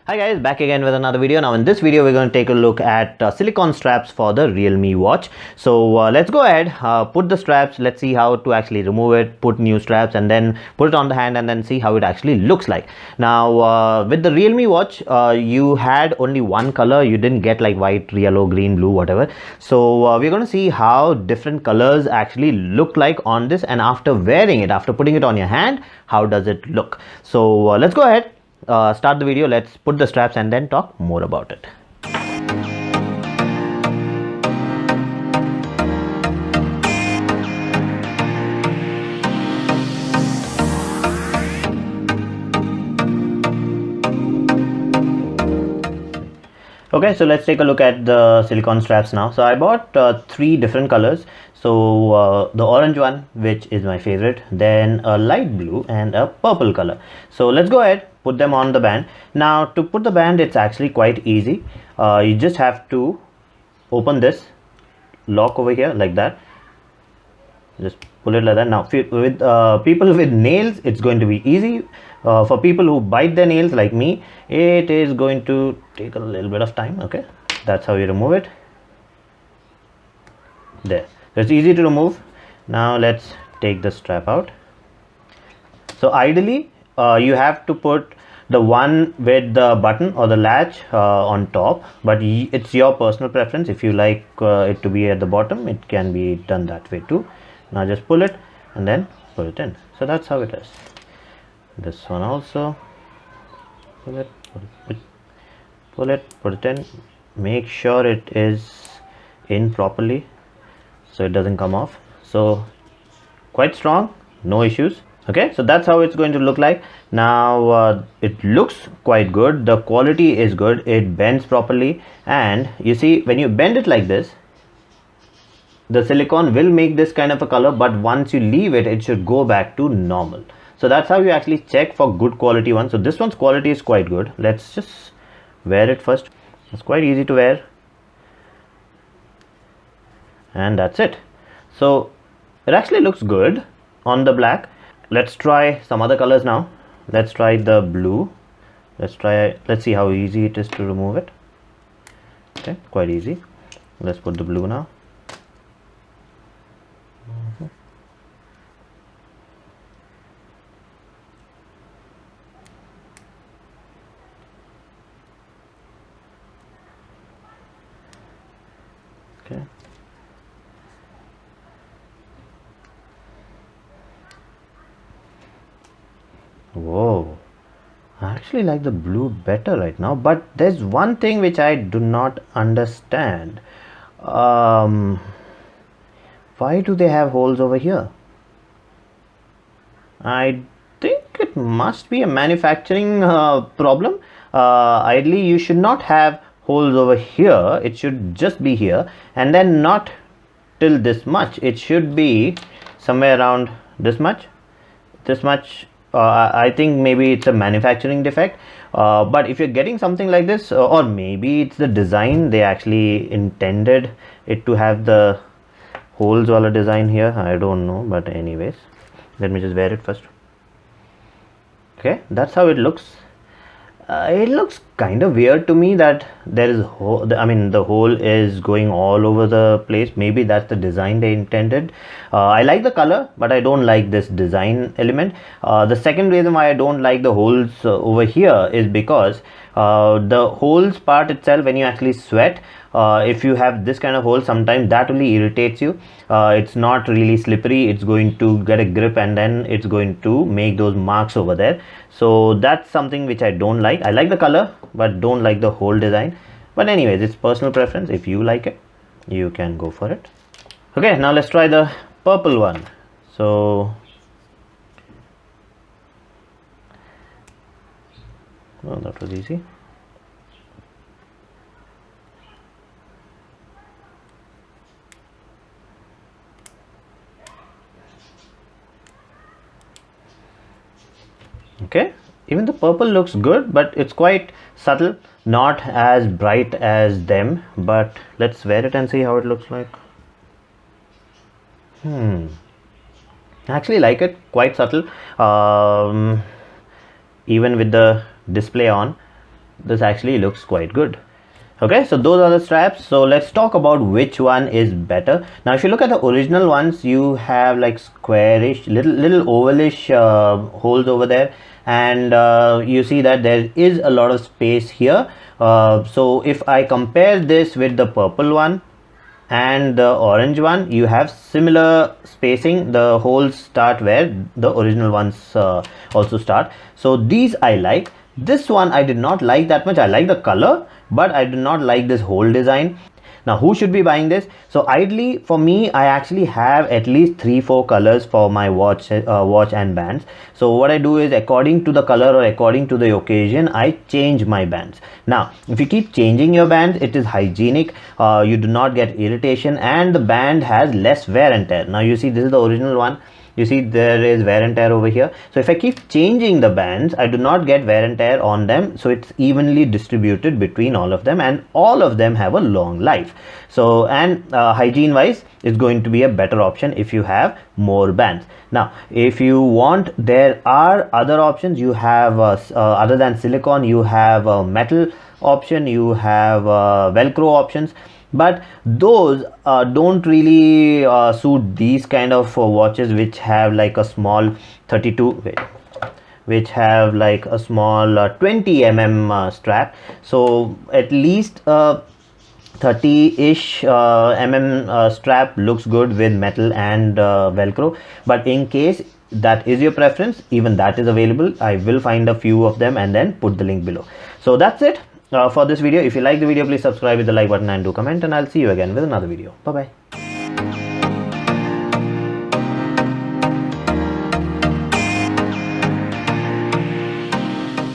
Hi guys, back again with another video. Now in this video we're going to take a look at silicone straps for the Realme watch. So let's go ahead, put the straps, let's see how to actually remove it, put new straps and then put it on the hand and then see how it actually looks like. Now with the Realme watch, you had only one color, you didn't get like white, yellow, green, blue, whatever. So we're going to see how different colors actually look like on this, and after wearing it, after putting it on your hand, how does it look. So let's go ahead. Start the video, let's put the straps and then talk more about it. Okay, so let's take a look at the silicone straps now. So I bought three different colors. So the orange one, which is my favorite, then a light blue and a purple color. So let's go ahead, put them on the band. Now to put the band, it's actually quite easy. You just have to open this lock over here like that. Just pull it like that. Now with people with nails, it's going to be easy. For people who bite their nails like me, it is going to take a little bit of time. Okay, that's how you remove it. There, so it's easy to remove. Now let's take the strap out. So ideally you have to put the one with the button or the latch on top, but it's your personal preference. If you like it to be at the bottom, it can be done that way too. Now just pull it and then put it in. So that's how it is. This one also, pull it, put it in. Make sure it is in properly so it doesn't come off. So quite strong, no issues. Okay, so that's how it's going to look like. Now it looks quite good, the quality is good, it bends properly, and you see when you bend it like this, the silicone will make this kind of a color, but once you leave it, it should go back to normal. So that's how you actually check for good quality one. So this one's quality is quite good. Let's just wear it first. It's quite easy to wear, and that's it. So it actually looks good on the black. Let's try some other colors now. Let's try the blue. Let's see how easy it is to remove it. Okay, quite easy. Let's put the blue now. Okay. Whoa, I actually like the blue better right now, but there's one thing which I do not understand. Why do they have holes over here? I think it must be a manufacturing problem. Ideally you should not have holes over here, it should just be here, and then not till this much. It should be somewhere around this much. I think maybe it's a manufacturing defect, but if you're getting something like this, or maybe it's the design, they actually intended it to have the holes wala design here, I don't know, but anyways, let me just wear it first. Okay, that's how it looks. It looks kind of weird to me that there is the hole is going all over the place. Maybe that's the design they intended. I like the color, but I don't like this design element. The second reason why I don't like the holes over here is because the holes part itself, when you actually sweat, if you have this kind of hole, sometimes that really irritates you. It's not really slippery, it's going to get a grip and then it's going to make those marks over there. So that's something which I don't like. I like the color but don't like the whole design, but anyways, it's personal preference. If you like it, you can go for it. Okay, now let's try the purple one. So that was easy. Okay, even the purple looks good, but it's quite subtle, not as bright as them. But let's wear it and see how it looks like. I actually like it, quite subtle. Even with the display on, this actually looks quite good. Okay, so those are the straps. So let's talk about which one is better. Now if you look at the original ones, you have like squarish, little ovalish holes over there, and you see that there is a lot of space here. So if I compare this with the purple one and the orange one, you have similar spacing. The holes start where the original ones also start. So these I like. This one I did not like that much. I like the color, but I do not like this whole design. Now who should be buying this? So ideally for me, I actually have at least 3-4 colors for my watch and bands. So what I do is, according to the color or according to the occasion, I change my bands. Now if you keep changing your bands, it is hygienic, you do not get irritation, and the band has less wear and tear. Now you see, this is the original one. You see there is wear and tear over here. So if I keep changing the bands, I do not get wear and tear on them. So it's evenly distributed between all of them, and all of them have a long life. So, and hygiene wise, it's going to be a better option if you have more bands. Now if you want, there are other options. You have other than silicone, you have a metal option, you have velcro options, but those don't really suit these kind of watches which have like a small 32, which have like a small 20 strap. So at least 30-ish strap looks good with metal and velcro. But in case that is your preference, even that is available. I will find a few of them and then put the link below. So that's it for this video. If you like the video, please subscribe with the like button and do comment, and I'll see you again with another video. Bye bye.